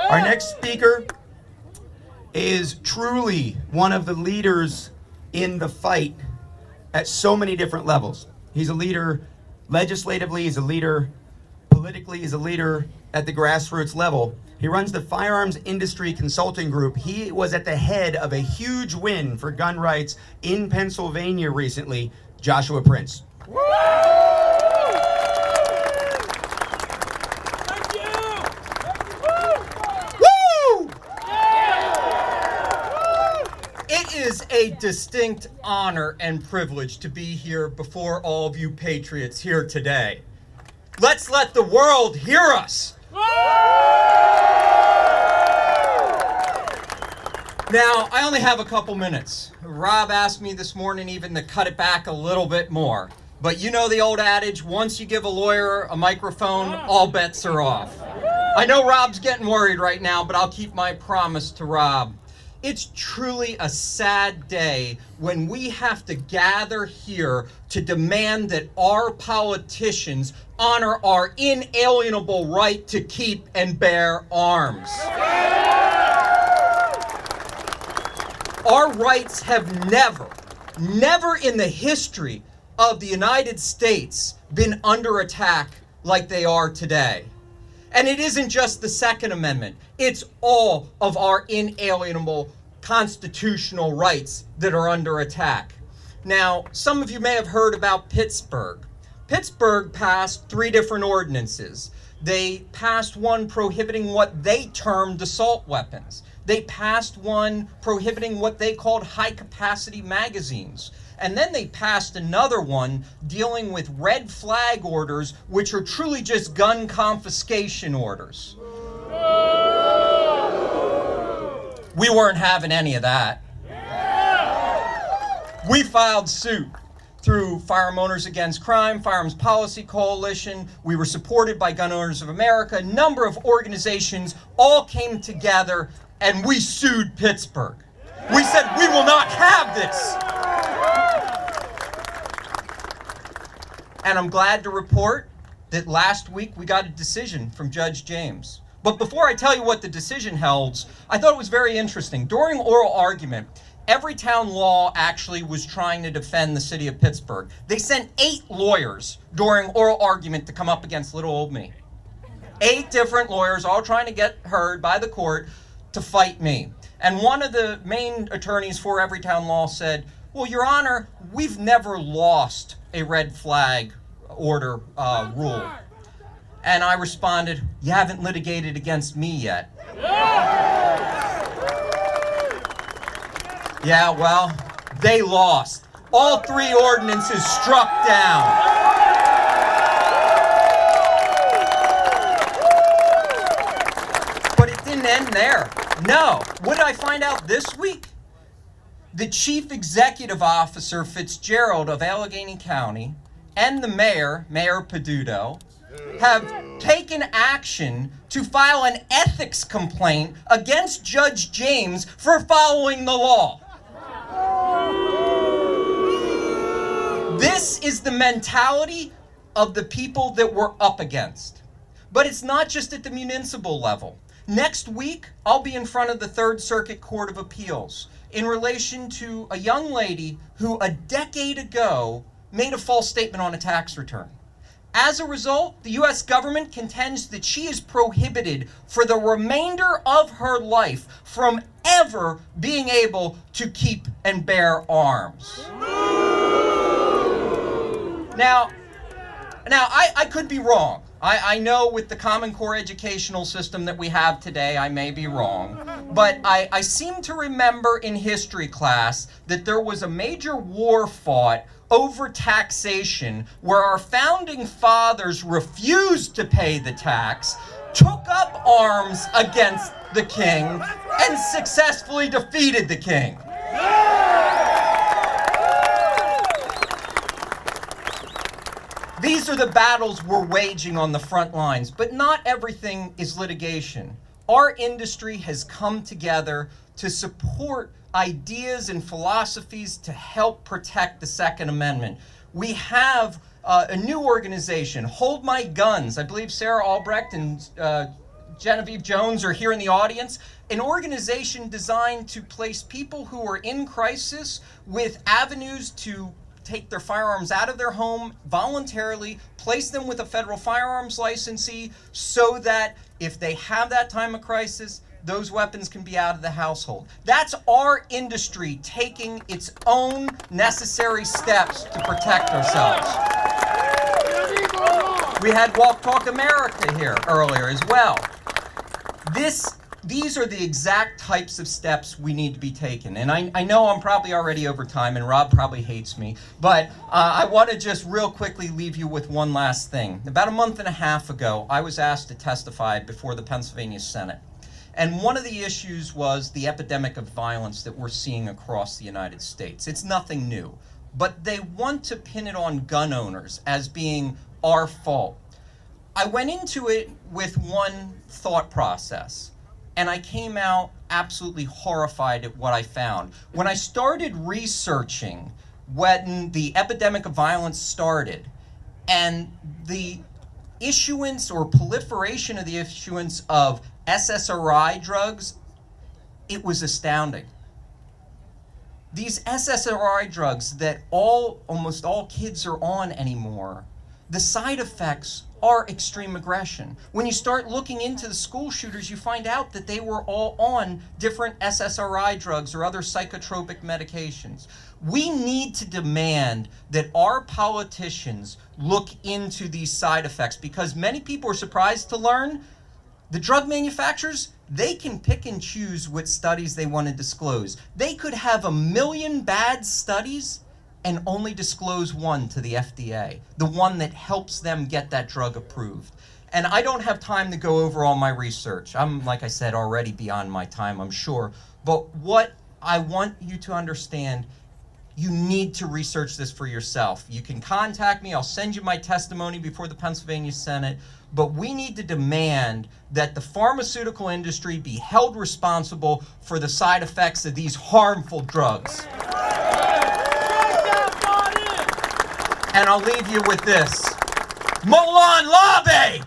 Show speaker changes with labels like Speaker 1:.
Speaker 1: Our next speaker is truly one of the leaders in the fight at so many different levels. He's a leader legislatively, he's a leader politically, he's a leader at the grassroots level. He runs the Firearms Industry Consulting Group. He was at the head of a huge win for gun rights in Pennsylvania recently, Joshua Prince.
Speaker 2: It is a distinct honor and privilege to be here before all of you patriots here today. Let's let the world hear us. Now, I only have a couple minutes. Rob asked me this morning even to cut it back a little bit more. But you know the old adage, once you give a lawyer a microphone, all bets are off. I know Rob's getting worried right now, but I'll keep my promise to Rob. It's truly a sad day when we have to gather here to demand that our politicians honor our inalienable right to keep and bear arms. Our rights have never in the history of the United States been under attack like they are today. And it isn't just the Second Amendment, it's all of our inalienable constitutional rights that are under attack. Now, some of you may have heard about Pittsburgh. Pittsburgh passed 3 different ordinances. They passed one prohibiting what they termed assault weapons. They passed one prohibiting what they called high-capacity magazines. And then they passed another one dealing with red flag orders, which are truly just gun confiscation orders. We weren't having any of that. We filed suit through Firearm Owners Against Crime, Firearms Policy Coalition. We were supported by Gun Owners of America. A number of organizations all came together and we sued Pittsburgh. We said, we will not have this. And I'm glad to report that last week we got a decision from Judge James. But before I tell you what the decision held, I thought it was very interesting. During oral argument, Everytown Law actually was trying to defend the city of Pittsburgh. They sent 8 lawyers during oral argument to come up against little old me. 8 different lawyers all trying to get heard by the court to fight me. And one of the main attorneys for Everytown Law said, well, Your Honor, we've never lost a red flag order rule. And I responded, you haven't litigated against me yet. Yeah, well, they lost. All 3 ordinances struck down. But it didn't end there. No. What did I find out this week? The Chief Executive Officer Fitzgerald of Allegheny County and the mayor, Mayor Peduto, have taken action to file an ethics complaint against Judge James for following the law. This is the mentality of the people that we're up against. But it's not just at the municipal level. Next week, I'll be in front of the Third Circuit Court of Appeals in relation to a young lady who a decade ago made a false statement on a tax return. As a result, the U.S. government contends that she is prohibited for the remainder of her life from ever being able to keep and bear arms. Now, I could be wrong. I know with the Common Core educational system that we have today, I may be wrong. But I seem to remember in history class that there was a major war fought over taxation where our founding fathers refused to pay the tax, took up arms against the king, and successfully defeated the king. These are the battles we're waging on the front lines, but not everything is litigation. Our industry has come together to support ideas and philosophies to help protect the Second Amendment. We have a new organization, Hold My Guns. I believe Sarah Albrecht and Genevieve Jones are here in the audience, an organization designed to place people who are in crisis with avenues to take their firearms out of their home voluntarily, place them with a federal firearms licensee so that if they have that time of crisis, those weapons can be out of the household. That's our industry taking its own necessary steps to protect ourselves. We had Walk Talk America here earlier as well. These are the exact types of steps we need to be taking. And I know I'm probably already over time, and Rob probably hates me, but I want to just real quickly leave you with one last thing. About a month and a half ago, I was asked to testify before the Pennsylvania Senate. And one of the issues was the epidemic of violence that we're seeing across the United States. It's nothing new, but they want to pin it on gun owners as being our fault. I went into it with one thought process, and I came out absolutely horrified at what I found. When I started researching when the epidemic of violence started and the issuance or proliferation of the issuance of SSRI drugs, it was astounding. These SSRI drugs that almost all kids are on anymore, the side effects are extreme aggression. When you start looking into the school shooters, you find out that they were all on different SSRI drugs or other psychotropic medications. We need to demand that our politicians look into these side effects, because many people are surprised to learn the drug manufacturers, they can pick and choose what studies they want to disclose. They could have 1 million bad studies and only disclose one to the FDA, the one that helps them get that drug approved. And I don't have time to go over all my research. I'm, like I said, already beyond my time, I'm sure. But what I want you to understand, you need to research this for yourself. You can contact me. I'll send you my testimony before the Pennsylvania Senate. But we need to demand that the pharmaceutical industry be held responsible for the side effects of these harmful drugs. And I'll leave you with this. Molon Labe!